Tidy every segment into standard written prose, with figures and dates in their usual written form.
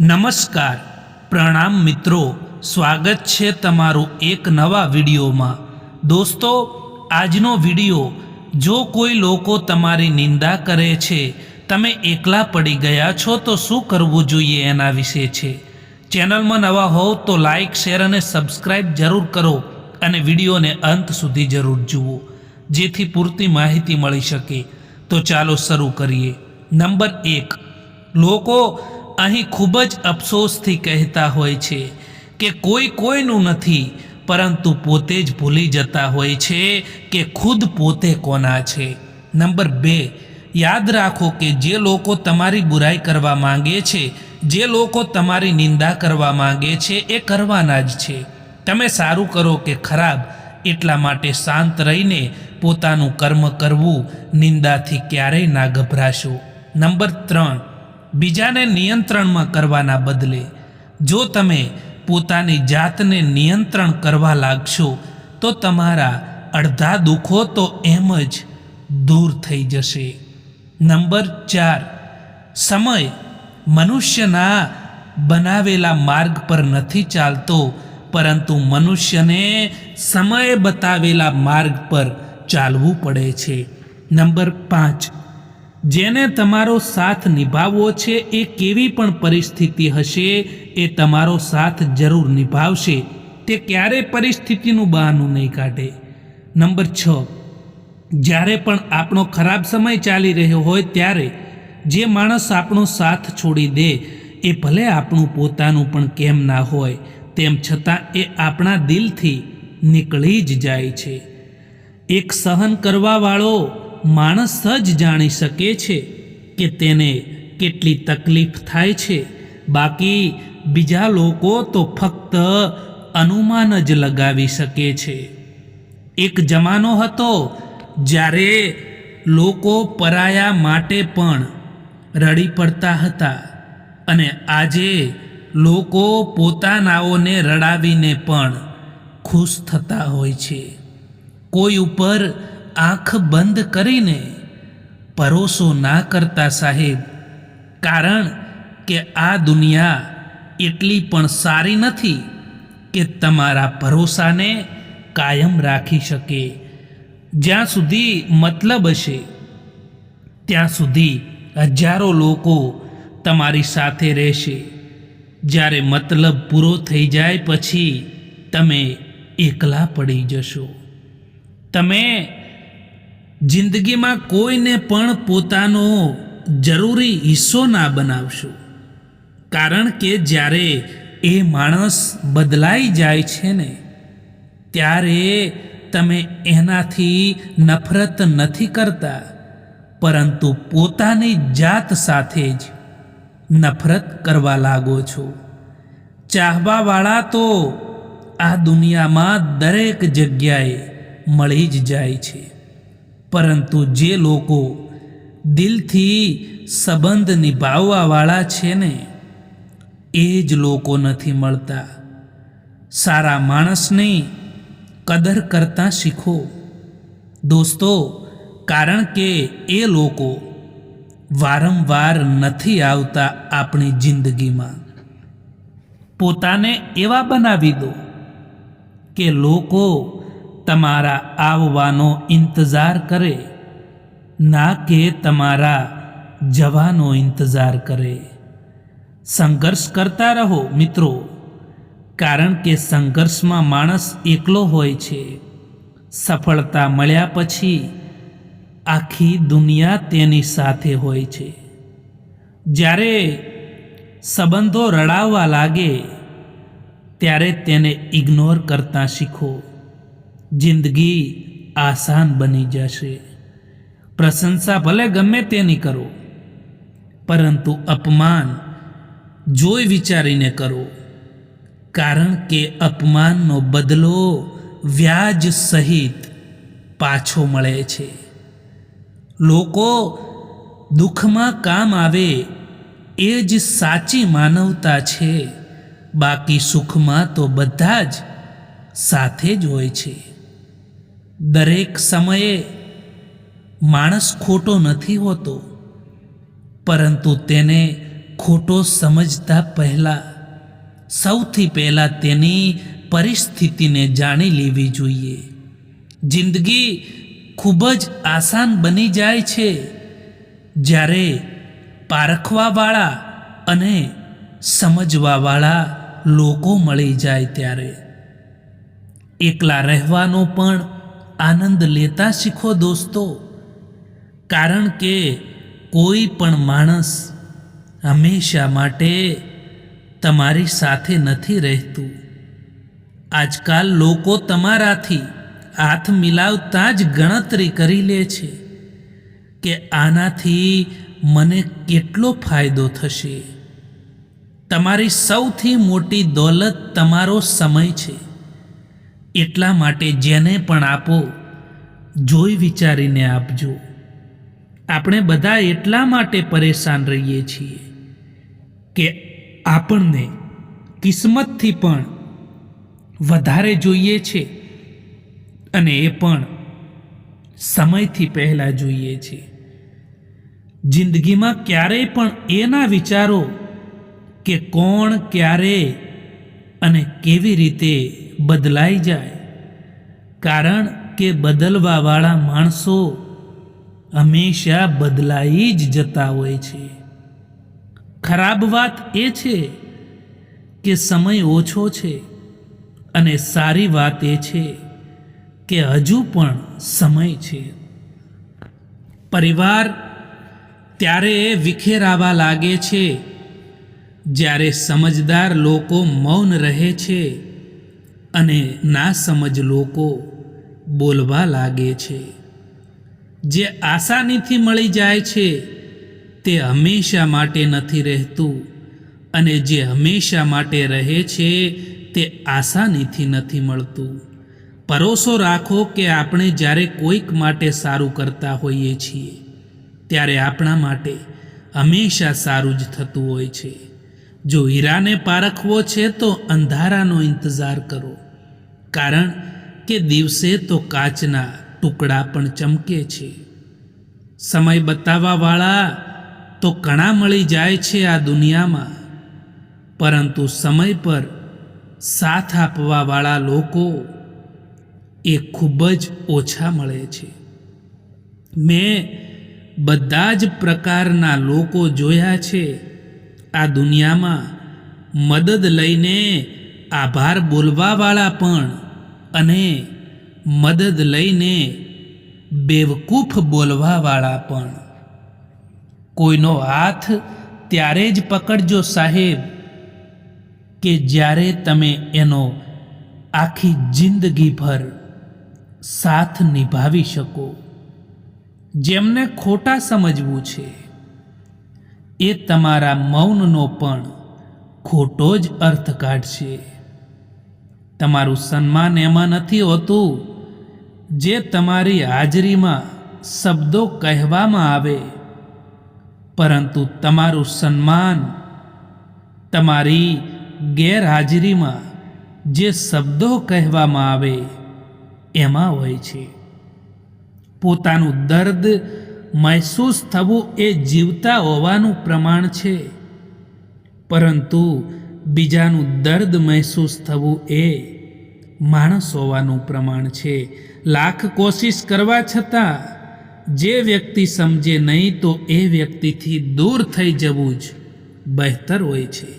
નમસ્કાર, પ્રણામ મિત્રો, સ્વાગત છે તમારું એક નવા વિડીયોમાં। દોસ્તો, આજનો વિડીયો જો કોઈ લોકો તમારી નિંદા કરે છે, તમે એકલા પડી ગયા છો તો શું કરવું જોઈએ એના વિશે છે। ચેનલમાં નવા હોવ તો લાઈક, શેર અને સબસ્ક્રાઈબ જરૂર કરો અને વિડીયોને અંત સુધી જરૂર જુઓ, જેથી પૂરતી માહિતી મળી શકે। તો ચાલો શરૂ કરીએ। નંબર 1, લોકો અહીં ખૂબ જ અફસોસથી કહેતા હોય છે કે કોઈ કોઈનું નથી, પરંતુ પોતે જ ભૂલી જતા હોય છે કે ખુદ પોતે કોના છે। નંબર 2, યાદ રાખો કે જે લોકો તમારી બુરાઈ કરવા માંગે છે, જે લોકો તમારી નિંદા કરવા માંગે છે, એ કરવાના જ છે। તમે સારું કરો કે ખરાબ, એટલા માટે શાંત રહીને પોતાનું કર્મ કરવું, નિંદાથી ક્યારેય ના ગભરાશો। નંબર 3, બીજાને નિયંત્રણમાં કરવાના બદલે જો તમે પોતાની જાતને નિયંત્રણ કરવા લાગશો તો તમારા અડધા દુઃખો તો એમ જ દૂર થઈ જશે। નંબર 4, સમય મનુષ્યના બનાવેલા માર્ગ પર નથી ચાલતો, પરંતુ મનુષ્યને સમયે બતાવેલા માર્ગ પર ચાલવું પડે છે। નંબર 5, જેને તમારો સાથ નિભાવવો છે એ કેવી પણ પરિસ્થિતિ હશે એ તમારો સાથ જરૂર નિભાવશે, તે ક્યારેય પરિસ્થિતિનું બહાનું નહીં કાઢે। નંબર 6, જ્યારે પણ આપણો ખરાબ સમય ચાલી રહ્યો હોય ત્યારે જે માણસ આપણો સાથ છોડી દે, એ ભલે આપણું પોતાનું પણ કેમ ના હોય, તેમ છતાં એ આપણા દિલથી નીકળી જ જાય છે। એક સહન કરવાવાળો માણસ જ જાણી શકે છે કે તેને કેટલી તકલીફ થાય છે, બાકી બીજા લોકો તો ફક્ત અનુમાન જ લગાવી શકે છે। એક જમાનો હતો જ્યારે લોકો પરાયા માટે પણ રડી પડતા હતા, અને આજે લોકો પોતાનાઓને રડાવીને પણ ખુશ થતા હોય છે। કોઈ ઉપર આંખ બંધ કરીને ભરોસો ના કરતા સાહેબ, કારણ કે આ દુનિયા એટલી પણ સારી નથી કે તમારા ભરોસાને કાયમ રાખી શકે। જ્યાં સુધી મતલબ હશે ત્યાં સુધી હજારો લોકો તમારી સાથે રહેશે। જ્યારે મતલબ પૂરો થઈ જાય પછી તમે એકલા પડી જશો। તમે જિંદગીમાં કોઈને પણ પોતાનો જરૂરી હિસ્સો ના બનાવશો, કારણ કે જ્યારે એ માણસ બદલાઈ જાય છે ને, ત્યારે તમે એનાથી નફરત નથી કરતા, પરંતુ પોતાની જાત સાથે જ નફરત કરવા લાગો છો। ચાહવાવાળા તો આ દુનિયામાં દરેક જગ્યાએ મળી જ જાય છે, પરંતુ જે લોકો દિલથી સંબંધ નિભાવવાવાળા છે ને, એ જ લોકો નથી મળતા। સારા માણસની કદર કરતાં શીખો દોસ્તો, કારણ કે એ લોકો વારંવાર નથી આવતા આપણી જિંદગીમાં। પોતાને એવા બનાવી દો કે લોકો તમારા આવવાનો ઇંતજાર કરે, ના કે તમારા જવાનો ઇંતજાર કરે। સંઘર્ષ કરતા રહો મિત્રો, કારણ કે સંઘર્ષમાં માણસ એકલો હોય છે। સફળતા મળ્યા પછી આખી દુનિયા તેની સાથે હોય છે। જ્યારે સંબંધો રડાવવા લાગે ત્યારે તેને ઇગ્નોર કરતાં શીખો, જિંદગી આસાન બની જશે। પ્રશંસા ભલે ગમે તેની કરો, પરંતુ અપમાન જોઈ વિચારીને કરો, કારણ કે અપમાનનો બદલો વ્યાજ સહિત પાછો મળે છે। લોકો દુઃખમાં કામ આવે એ જ સાચી માનવતા છે, બાકી સુખમાં તો બધા જ સાથે જ હોય છે। દરેક સમયે માણસ ખોટો નથી હોતો, પરંતુ તેને ખોટો સમજતા પહેલાં સૌથી પહેલાં તેની પરિસ્થિતિને જાણી લેવી જોઈએ. જિંદગી ખૂબ જ આસાન બની જાય છે જ્યારે પારખવાવાળા અને સમજવાવાળા લોકો મળી જાય ત્યારે. એકલા રહેવાનો પણ આનંદ લેતા શીખો દોસ્તો, કારણ કે કોઈ પણ માણસ હંમેશા માટે તમારી સાથે નથી રહેતું. આજકાલ લોકો તમારાથી હાથ મિલાવતા જ ગણતરી કરી લે છે કે આનાથી મને કેટલો ફાયદો થશે. તમારી સૌથી મોટી દોલત તમારો સમય છે. એટલા માટે જેને પણ આપો જોઈ વિચારીને આપજો. આપણે બધા એટલા માટે પરેશાન રહીએ છીએ કે આપણને કિસ્મતથી પણ વધારે જોઈએ છે, અને એ પણ સમયથી પહેલાં જોઈએ છે. જિંદગીમાં ક્યારેય પણ એ ના વિચારો કે કોણ ક્યારે અને કેવી રીતે બદલાઈ જાય, કારણ કે બદલવાવાળા માણસો હંમેશા બદલાઈ જ જતા હોય છે. ખરાબ વાત એ છે કે સમય ઓછો છે, અને સારી વાત એ છે કે હજુ પણ સમય છે. પરિવાર ત્યારે વિખેરાવા લાગે છે જ્યારે સમજદાર લોકો મૌન રહે છે અને ના સમજ લોકો બોલવા લાગે છે. જે આસાનીથી મળી જાય છે તે હંમેશા માટે નથી રહેતું, અને જે હંમેશા માટે રહે છે તે આસાનીથી નથી મળતું. ભરોસો રાખો કે આપણે જ્યારે કોઈક માટે સારું કરતા હોઈએ છીએ ત્યારે આપણા માટે હંમેશા સારું જ થતું હોય છે. જો હીરાને પારખવો છે તો અંધારાનો ઇંતજાર કરો, કારણ કે દિવસે તો કાચના ટુકડા પણ ચમકે છે. સમય બતાવવાવાળા તો ઘણા મળી જાય છે આ દુનિયામાં, પરંતુ સમય પર સાથ આપવાવાળા લોકો એ ખૂબ જ ઓછા મળે છે. મેં બધા જ પ્રકારના લોકો જોયા છે આ દુનિયામાં. મદદ લઈને આભાર બોલવાવાળા પણ અને મદદ લઈને બેવકૂફ બોલવાવાળા પણ. કોઈનો હાથ ત્યારે જ પકડજો સાહેબ કે જ્યારે તમે એનો આખી જિંદગીભર સાથ નિભાવી શકો. જેમને ખોટા સમજવું છે એ તમારા મૌનનો પણ ખોટો જ અર્થ કાઢશે. તમારું સન્માન એમાં નથી હોતું જે તમારી હાજરીમાં શબ્દો કહેવામાં આવે, પરંતુ તમારું સન્માન તમારી ગેરહાજરીમાં જે શબ્દો કહેવામાં આવે એમાં હોય છે. પોતાનું દર્દ મહેસૂસ થવું એ જીવતા હોવાનું પ્રમાણ છે, પરંતુ બીજાનું દર્દ મહેસૂસ થવું એ માણસ હોવાનું પ્રમાણ છે. લાખ કોશિશ કરવા છતાં જે વ્યક્તિ સમજે નહીં તો એ વ્યક્તિથી દૂર થઈ જવું જ બહેતર હોય છે.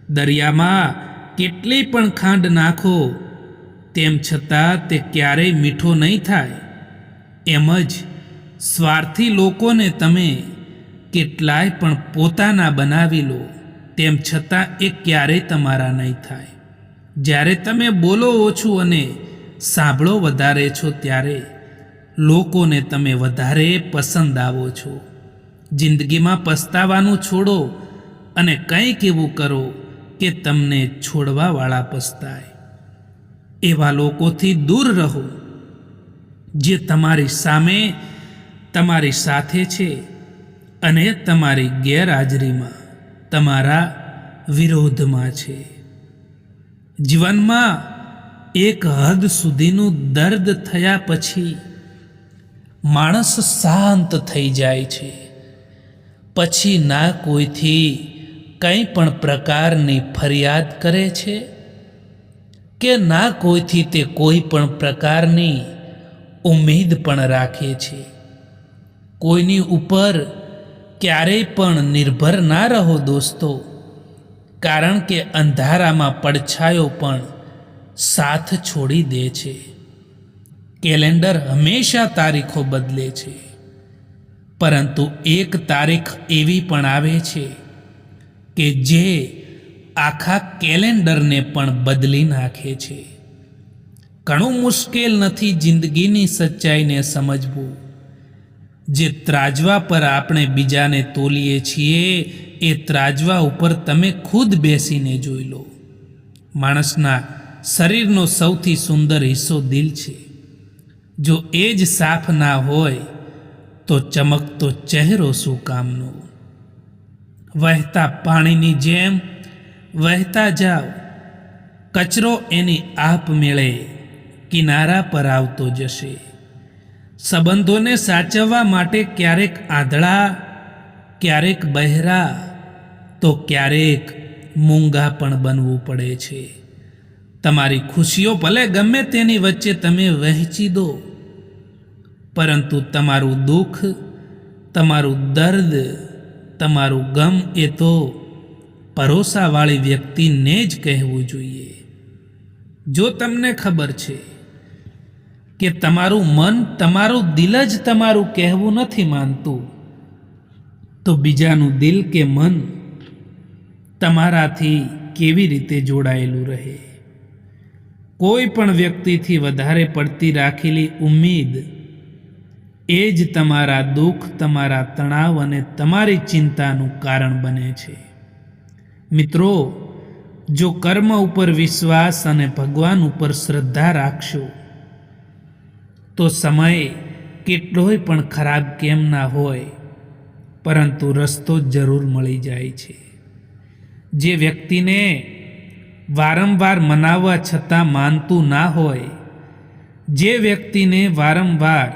દરિયામાં કેટલી પણ ખાંડ નાખો તેમ છતાં તે ક્યારેય મીઠો નહીં થાય. એમ જ સ્વાર્થી લોકોને તમે કેટલાય પણ પોતાના બનાવી લો તેમ છતાં એ ક્યારેય તમારા નહીં થાય. જ્યારે તમે બોલો ઓછું અને સાંભળો વધારે છો ત્યારે લોકોને તમે વધારે પસંદ આવો છો. જિંદગીમાં પસ્તાવાનું છોડો અને કંઈક એવું કરો કે તમને છોડવાવાળા પસ્તાય. એવા લોકોથી દૂર રહો જે તમારી સામે તમારી સાથે છે અને તમારી ગેરહાજરીમાં તમારા વિરોધમાં છે. જીવનમાં એક હદ સુધીનું દર્દ થયા પછી માણસ શાંત થઈ જાય છે. પછી ના કોઈથી કંઈ પણ પ્રકારની ફરિયાદ કરે છે કે ના કોઈથી તે કોઈ પણ પ્રકારની ઉમ્મીદ પણ રાખે છે? કોઈની ઉપર ક્યારેય પણ નિર્ભર ના રહો દોસ્તો, કારણ કે અંધારામાં પડછાયો પણ સાથ છોડી દે છે. કેલેન્ડર હંમેશા તારીખો બદલે છે, પરંતુ એક તારીખ એવી પણ આવે છે કે જે આખા કેલેન્ડરને પણ બદલી નાખે છે. ઘણું મુશ્કેલ નથી જિંદગીની સચ્ચાઈને સમજવું. જે ત્રાજવા પર આપણે બીજાને તોલીએ છીએ એ ત્રાજવા ઉપર તમે ખુદ બેસીને જોઈ લો. માણસના શરીરનો સૌથી સુંદર હિસ્સો દિલ છે. જો એ જ સાફ ના હોય તો ચમકતો ચહેરો શું કામનો? વહેતા પાણીની જેમ વહેતા જાઓ, કચરો એની આપમેળે કિનારા પર આવતો જશે. સંબંધોને સાચવવા માટે ક્યારેક આંધળા, ક્યારેક બહેરા, તો ક્યારેક મૂંગા પણ બનવું પડે છે. તમારી ખુશીઓ ભલે ગમે તેની વચ્ચે તમે વહેંચી દો, પરંતુ તમારું દુઃખ, તમારું દર્દ, તમારું ગમ એ તો પરોસાવાળી વ્યક્તિને જ કહેવું જોઈએ. જો તમને ખબર છે કે તમારું મન, તમારું દિલ જ તમારું કહેવું નથી માનતું, તો બીજાનું દિલ કે મન તમારાથી કેવી રીતે જોડાયેલું રહે? કોઈ પણ વ્યક્તિથી વધારે પડતી રાખેલી ઉમ્મીદ એ જ તમારા દુઃખ, તમારા તણાવ અને તમારી ચિંતાનું કારણ બને છે. મિત્રો, જો કર્મ ઉપર વિશ્વાસ અને ભગવાન ઉપર શ્રદ્ધા રાખશો તો સમય કેટલોય પણ ખરાબ કેમ ના હોય, પરંતુ રસ્તો જરૂર મળી જાય છે. જે વ્યક્તિને વારંવાર મનાવવા છતાં માનતું ના હોય, જે વ્યક્તિને વારંવાર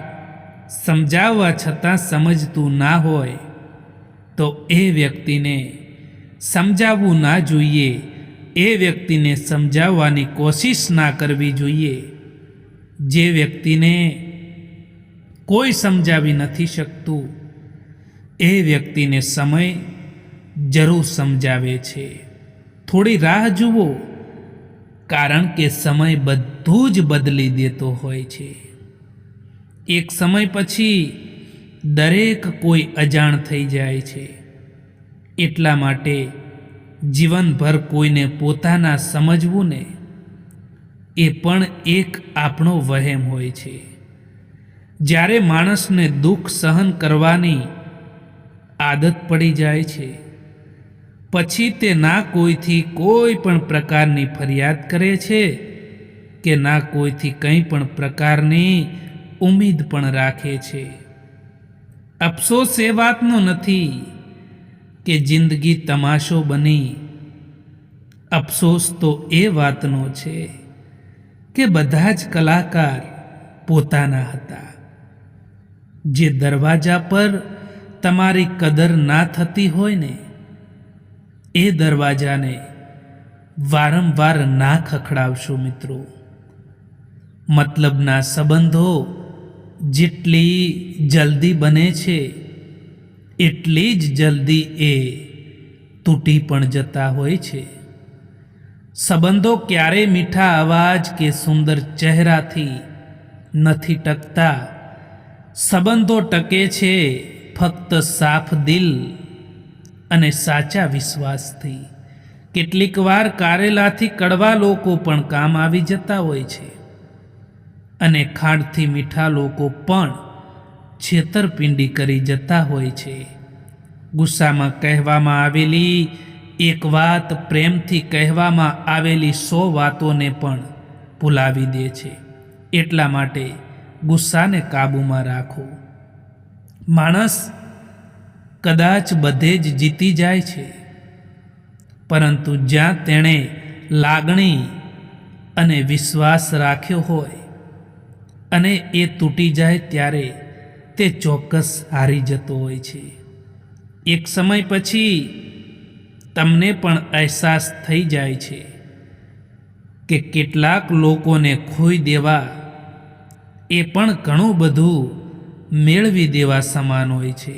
સમજાવવા છતાં સમજતું ના હોય, તો એ વ્યક્તિને સમજાવવું ના જોઈએ, એ વ્યક્તિને સમજાવવાની કોશિશ ના કરવી જોઈએ. જે વ્યક્તિને કોઈ સમજાવી નથી શકતું, એ વ્યક્તિને સમય જરૂર સમજાવે છે. થોડી રાહ જુઓ, કારણ કે સમય બધું જ બદલી દેતો હોય છે. એક સમય પછી દરેક કોઈ અજાણ થઈ જાય છે. એટલા માટે જીવનભર કોઈને પોતાના સમજવું ને એ પણ એક આપણો વહેમ હોય છે. જ્યારે માણસને દુઃખ સહન કરવાની આદત પડી જાય છે, પછી તે ના કોઈથી કોઈ પણ પ્રકારની ફરિયાદ કરે છે કે ના કોઈથી કંઈ પણ પ્રકારની ઉમ્મીદ પણ રાખે છે. અફસોસ એ વાતનો નથી કે જિંદગી તમાશો બની, અફસોસ તો એ વાતનો છે કે બધા જ કલાકાર પોતાના હતા. જે દરવાજા પર તમારી કદર ના થતી હોય ને, એ દરવાજાને વારંવાર ના ખખડાવશો મિત્રો. મતલબના સંબંધો જેટલી જલ્દી બને છે, એટલી જ જલ્દી એ તૂટી પણ જતા હોય છે. સંબંધો ક્યારેય મીઠા અવાજ કે સુંદર ચહેરાથી નથી ટકતા. સંબંધો ટકે છે ફક્ત સાફ દિલ અને સાચા વિશ્વાસથી. કેટલીક વાર કારેલાથી કડવા લોકો પણ કામ આવી જતા હોય છે, અને ખાંડથી મીઠા લોકો પણ છેતરપિંડી કરી જતા હોય છે. ગુસ્સામાં કહેવામાં આવેલી એક વાત પ્રેમથી કહેવામાં આવેલી 100 વાતોને પણ ભૂલાવી દે છે. એટલા માટે ગુસ્સાને કાબૂમાં રાખો. માણસ કદાચ બધે જ જીતી જાય છે, પરંતુ જ્યાં તેણે લાગણી અને વિશ્વાસ રાખ્યો હોય અને એ તૂટી જાય ત્યારે તે ચોક્કસ હારી જતો હોય છે. એક સમય પછી તમને પણ અહેસાસ થઈ જાય છે કે કેટલાક લોકોને ખોઈ દેવા એ પણ ઘણું બધું મેળવી દેવા સમાન હોય છે.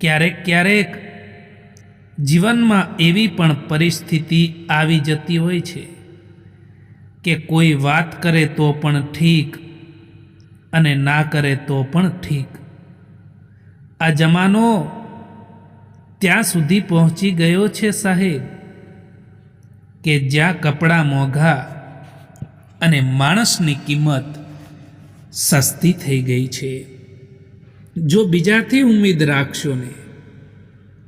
ક્યારેક ક્યારેક જીવનમાં એવી પણ પરિસ્થિતિ આવી જતી હોય છે કે કોઈ વાત કરે તો પણ ઠીક અને ના કરે તો પણ ઠીક. આ જમાનો ત્યાં સુધી પહોંચી ગયો છે સાહેબ કે જ્યાં કપડાં મોંઘા અને માણસની કિંમત સસ્તી થઈ ગઈ છે. જો બીજાથી ઉમ્મીદ રાખશો ને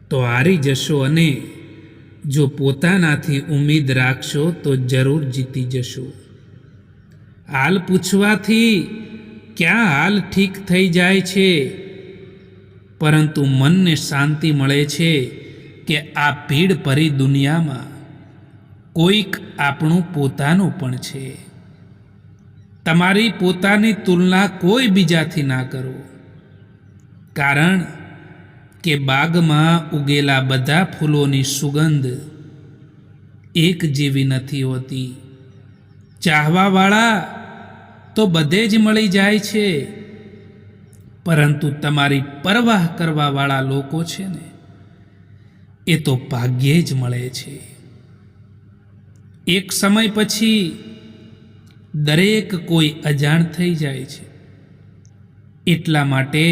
તો હારી જશો, અને જો પોતાનાથી ઉમ્મીદ રાખશો તો જરૂર જીતી જશો. હાલ પૂછવાથી ક્યાં હાલ ઠીક થઈ જાય છે, પરંતુ મનને શાંતિ મળે છે કે આ ભીડ ભરી દુનિયામાં કોઈક આપણું પોતાનું પણ છે. તમારી પોતાની તુલના કોઈ બીજાથી ના કરો, કારણ કે બાગમાં ઉગેલા બધા ફૂલોની સુગંધ એક જેવી નથી હોતી. ચાહવાવાળા તો બધે જ મળી જાય છે, પરંતુ તમારી પરવાહ કરવાવાળા લોકો છે ને, એ તો ભાગ્યે જ મળે છે. એક સમય પછી દરેક કોઈ અજાણ થઈ જાય છે. એટલા માટે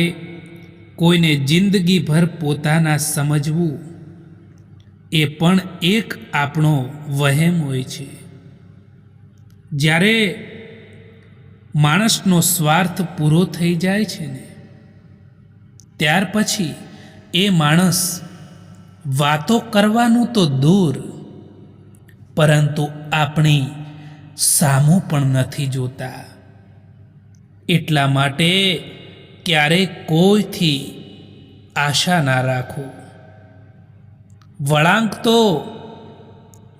કોઈને જિંદગીભર પોતાના સમજવું એ પણ એક આપણો વહેમ હોય છે. જ્યારે માણસનો સ્વાર્થ પૂરો થઈ જાય છે ને, ત્યાર પછી એ માણસ વાતો કરવાનું તો દૂર, પરંતુ આપણી સામું પણ નથી જોતા. એટલા માટે ક્યારેક કોઈથી આશા ના રાખો. વળાંક તો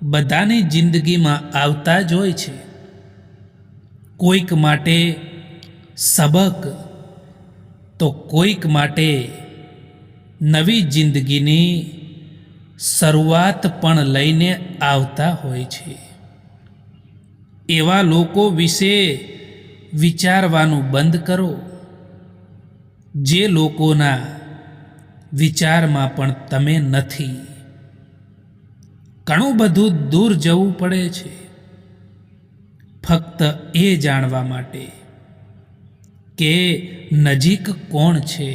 બધાની જિંદગીમાં આવતા જ હોય છે. કોઈક માટે સબક તો કોઈક માટે નવી જિંદગીની શરૂઆત પણ લઈને આવતા હોય છે. એવા લોકો વિશે વિચારવાનું બંધ કરો જે લોકોના વિચારમાં પણ તમે નથી. ઘણું બધું દૂર જવું પડે છે ફક્ત એ જાણવા માટે કે નજીક કોણ છે.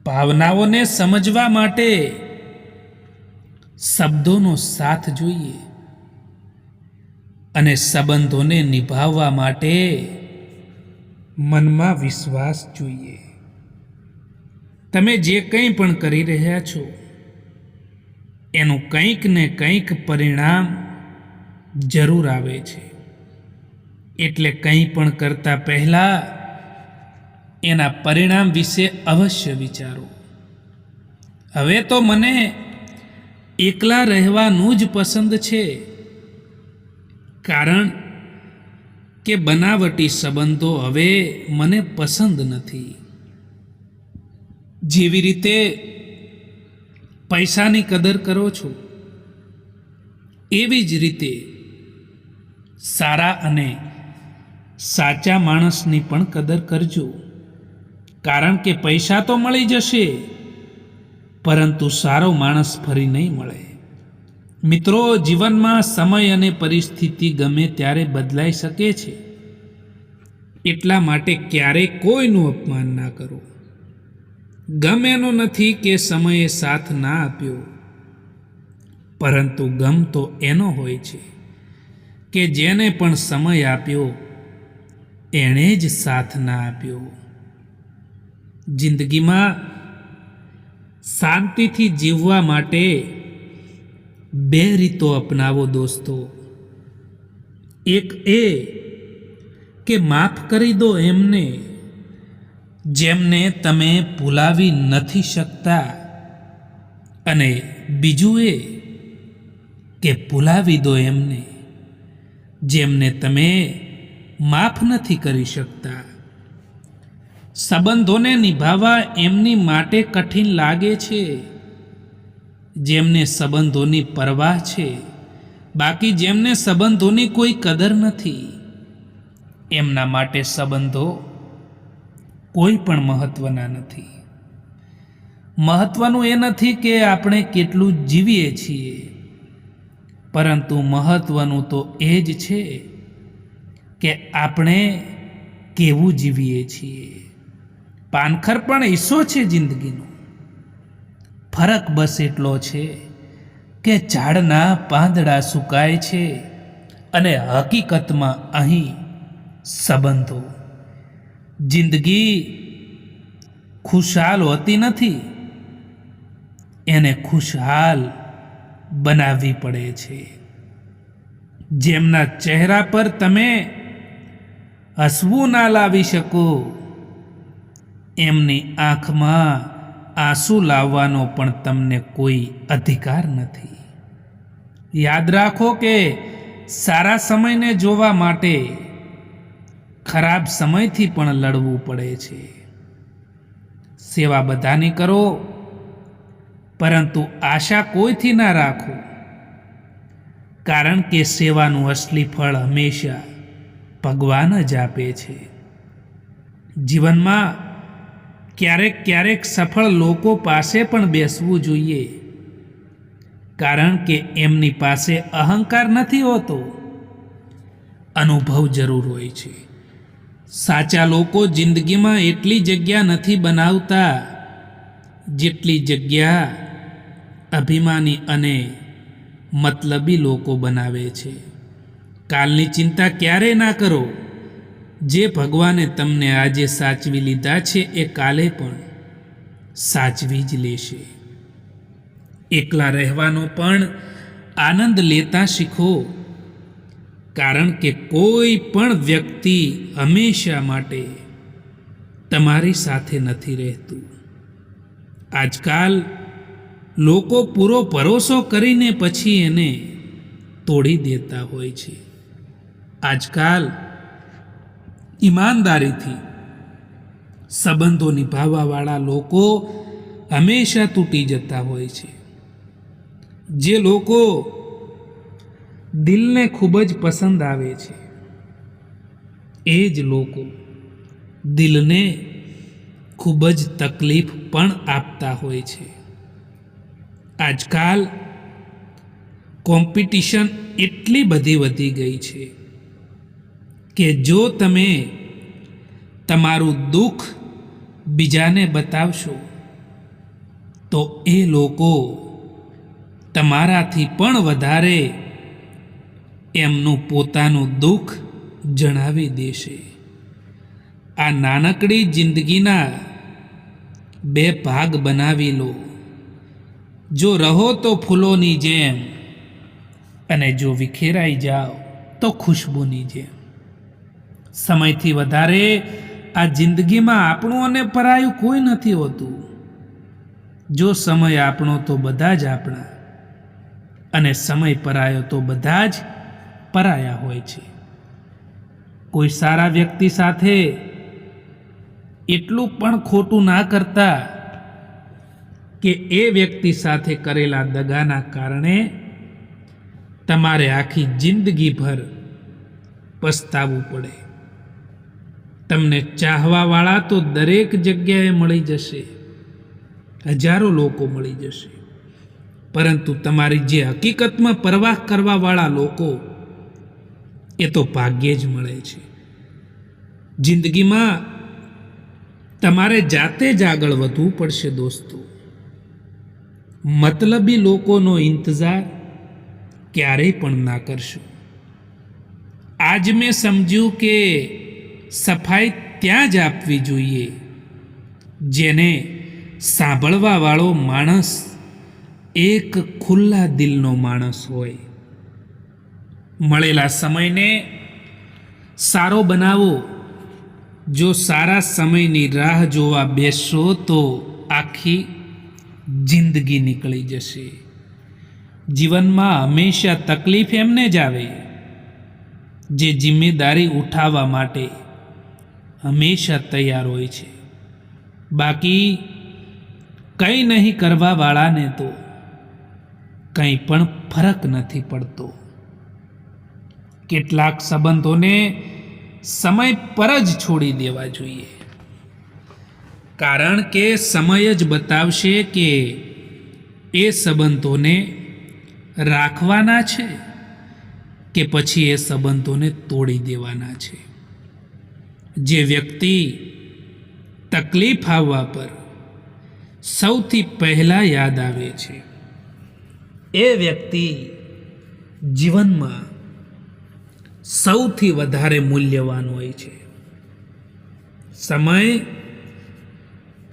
ભાવનાઓને સમજવા માટે શબ્દોનો સાથ જોઈએ, અને સંબંધોને નિભાવવા માટે મનમાં વિશ્વાસ જોઈએ. તમે જે કંઈ પણ કરી રહ્યા છો એનું કંઈક ને કંઈક પરિણામ જરૂર આવે છે. એટલે કંઈ પણ કરતા પહેલા એના પરિણામ વિશે અવશ્ય વિચારો. હવે તો મને એકલા રહેવાનું જ પસંદ છે, કારણ કે બનાવટી સંબંધો હવે મને પસંદ નથી. જેવી રીતે પૈસાની કદર કરો છો, એવી જ રીતે સારા અને સાચા માણસની પણ કદર કરજો. કારણ કે પૈસા તો મળી જશે, પરંતુ સારો માણસ ફરી નહીં મળે. મિત્રો, જીવનમાં સમય અને પરિસ્થિતિ ગમે ત્યારે બદલાઈ શકે છે. એટલા માટે ક્યારેય કોઈનું અપમાન ના કરો. ગમ એનો નથી કે સમયે સાથ ના આપ્યો, પરંતુ ગમ તો એનો હોય છે કે જેને પણ સમય આપ્યો એણે જ સાથ ના આપ્યો. જિંદગીમાં શાંતિથી જીવવા માટે બે રીતો અપનાવો દોસ્તો. એક એ કે માફ કરી દો એમને જેમને તમે ભૂલાવી નથી શકતા, અને બીજું એ કે ભૂલાવી દો એમને જેમને તમે માફ નથી કરી શકતા. સંબંધોને નિભાવવા એમની માટે કઠિન લાગે છે, જેમને સંબંધોની પરવાહ છે, બાકી જેમને સંબંધોની કોઈ કદર નથી, એમના માટે સંબંધો કોઈ પણ મહત્વના નથી. મહત્વનું એ નથી કે આપણે કેટલું જીવીએ છીએ, પરંતુ મહત્વનું તો એ જ છે કે આપણે કેવું જીવીએ છીએ. પાનખર પણ હિસ્સો છે જિંદગીનો. ફરક બસ એટલો છે કે ઝાડના પાંદડા સુકાય છે અને હકીકતમાં અહીં સંબંધો. જિંદગી ખુશહાલ હોતી નથી, એને ખુશહાલ બનાવવી પડે છે. જેમના ચહેરા પર તમે હસવું ના લાવી શકો, એમની આંખમાં આંસુ લાવવાનો પણ તમને કોઈ અધિકાર નથી. યાદ રાખો કે સારા સમયને જોવા માટે ખરાબ સમયથી પણ લડવું પડે છે. સેવા બધાની કરો, પરંતુ આશા કોઈથી ના રાખો, કારણ કે સેવાનું અસલી ફળ હંમેશા ભગવાન જ આપે છે. જીવનમાં ક્યારેક ક્યારેક સફળ લોકો પાસે પણ બેસવું જોઈએ, કારણ કે એમની પાસે અહંકાર નથી હોતો, અનુભવ જરૂર હોય છે. સાચા લોકો જિંદગીમાં એટલી જગ્યા નથી બનાવતા જેટલી જગ્યા અભિમાની અને મતલબી લોકો બનાવે છે. કાલની ચિંતા ક્યારેય ના કરો. જે ભગવાને તમને આજે સાચવી લીધા છે એ કાલે પણ સાચવી જ લેશે. એકલા રહેવાનો પણ આનંદ લેતા શીખો, કારણ કે કોઈ પણ વ્યક્તિ હંમેશા માટે તમારી સાથે નથી રહેતું. આજકાલ લોકો પૂરો ભરોસો કરીને પછી એને તોડી દેતા હોય છે. આજકાલ ઈમાનદારીથી સંબંધો નિભાવવાવાળા લોકો હંમેશા તૂટી જતા હોય છે. જે લોકો દિલને ખૂબ જ પસંદ આવે છે, એ જ લોકો દિલને ખૂબ જ તકલીફ પણ આપતા હોય છે. આજકાલ કોમ્પિટિશન એટલી બધી વધી ગઈ છે કે જો તમે તમારું દુઃખ બીજાને બતાવશો તો એ લોકો તમારાથી પણ વધારે એમનું પોતાનું દુઃખ જણાવી દેશે. આ નાનકડી જિંદગીના બે ભાગ બનાવી લો. જો રહો તો ફૂલોની જેમ, અને જો વિખેરાઈ જાઓ તો ખુશ્બુની જેમ. સમયથી વધારે આ જિંદગીમાં આપણું અને પરાયું કોઈ નથી હોતું. જો સમય આપણો તો બધા જ આપણા, અને સમય પરાયો તો બધા જ પરાયા હોય છે. કોઈ સારા વ્યક્તિ સાથે એટલું પણ ખોટું ના કરતા કે એ વ્યક્તિ સાથે કરેલા દગાના કારણે તમારે આખી જિંદગીભર પસ્તાવવું પડે. તમને ચાહવાવાળા તો દરેક જગ્યાએ મળી જશે, હજારો લોકો મળી જશે, પરંતુ તમારી જે હકીકતમાં પરવાહ કરવાવાળા લોકો, એ તો ભાગ્યે જ મળે છે. જિંદગીમાં તમારે જાતે જ આગળ વધવું પડશે દોસ્તો. મતલબી લોકોનો ઇંતજાર ક્યારેય પણ ના કરશો. આજ મેં સમજ્યું કે સફાઈ ત્યાં જ આપવી જોઈએ જેને સાંભળવા વાળો માણસ એક ખુલ્લા દિલનો માણસ હોય. મળેલા સમયને સારો બનાવો. જો સારા સમયની રાહ જોવા બેસશો તો આખી જિંદગી નીકળી જશે. જીવનમાં હંમેશા તકલીફ એમને જ આવે જે જિમ્મેદારી ઉઠાવવા માટે હંમેશા તૈયાર હોય છે. બાકી કંઈ નહીં કરવાવાળાને તો કંઈ પણ ફરક નથી પડતો. કેટલાક સંબંધોને સમય પર જ છોડી દેવા જોઈએ, કારણ કે સમય જ બતાવશે કે એ સંબંધોને રાખવાના છે કે પછી એ સંબંધોને તોડી દેવાના છે. જે વ્યક્તિ તકલીફ આવવા પર સૌથી પહેલા યાદ આવે છે, એ વ્યક્તિ જીવનમાં સૌથી વધારે મૂલ્યવાન હોય છે. સમય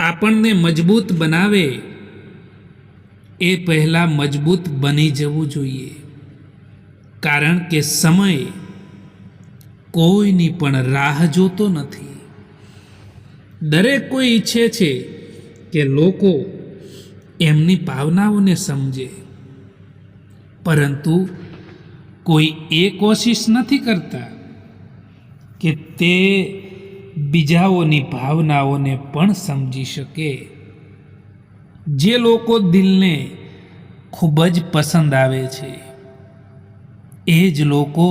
આપણને મજબૂત બનાવે એ પહેલાં મજબૂત બની જવું જોઈએ, કારણ કે સમય કોઈની પણ રાહ જોતો નથી. દરેક કોઈ ઈચ્છે છે કે લોકો એમની ભાવનાઓને સમજે, પરંતુ કોઈ એ કોશિશ નથી કરતા કે તે બીજાઓની ભાવનાઓને પણ સમજી શકે. જે લોકો દિલને ખૂબ જ પસંદ આવે છે, એ જ લોકો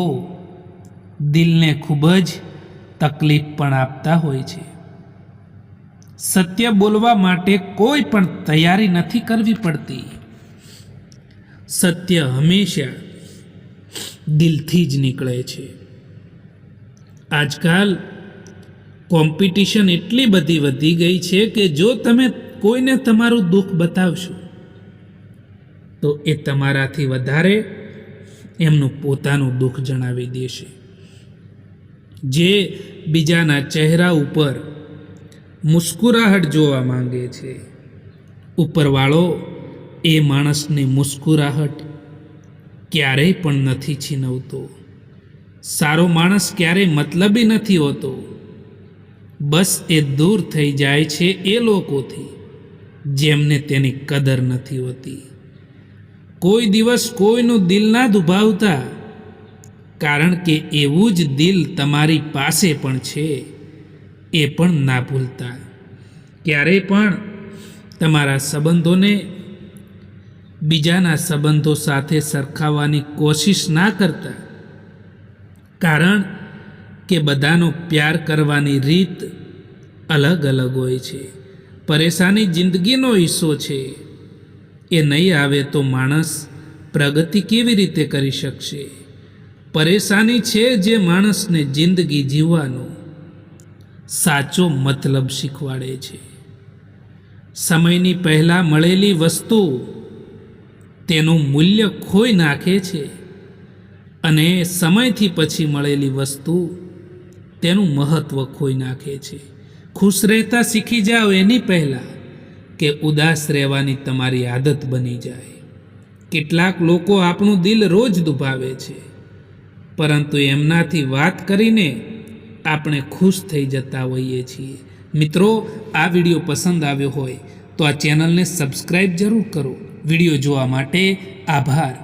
દિલને ખૂબ જ તકલીફ પણ આપતા હોય છે. સત્ય બોલવા માટે કોઈ પણ તૈયારી નથી કરવી પડતી. સત્ય હંમેશા દિલથી જ નીકળે છે. આજકાલ કોમ્પિટિશન એટલી બધી વધી ગઈ છે કે જો તમે કોઈને તમારું દુઃખ બતાવશો તો એ તમારાથી વધારે એમનું પોતાનું દુઃખ જણાવી દેશે. જે બીજાના ચહેરા ઉપર મુસ્કુરાહટ જોવા માંગે છે, ઉપરવાળો એ માણસની મુસ્કુરાહટ ક્યારેય પણ નથી છીનવતો. સારો માણસ ક્યારેય મતલબી નથી હોતો. બસ એ દૂર થઈ જાય છે એ લોકોથી જેમને તેની કદર નથી હોતી. કોઈ દિવસ કોઈનું દિલ ના દુભાવતા, કારણ કે એવું જ દિલ તમારી પાસે પણ છે, એ પણ ના ભૂલતા. ક્યારેય પણ તમારા સંબંધોને બીજાના સંબંધો સાથે સરખાવવાની કોશિશ ના કરતા, કારણ કે બધાનો પ્યાર કરવાની રીત અલગ અલગ હોય છે. પરેશાની જિંદગીનો હિસ્સો છે. એ નહીં આવે તો માણસ પ્રગતિ કેવી રીતે કરી શકશે? પરેશાની છે જે માણસને જિંદગી જીવવાનો સાચો મતલબ શીખવાડે છે. સમયની પહેલાં મળેલી વસ્તુ તેનું મૂલ્ય ખોઈ નાખે છે, અને સમયથી પછી મળેલી વસ્તુ તેનું મહત્ત્વ ખોઈ નાખે છે. ખુશ રહેતા શીખી જાઓ એની પહેલાં કે ઉદાસ રહેવાની તમારી આદત બની જાય. કેટલાક લોકો આપણું દિલ રોજ દુભાવે છે, પરંતુ એમનાથી વાત કરીને આપણે ખુશ થઈ જતા હોઈએ છીએ. મિત્રો, આ વિડીયો પસંદ આવ્યો હોય તો આ ચેનલને સબસ્ક્રાઈબ જરૂર કરો. વિડીયો જોવા માટે આભાર.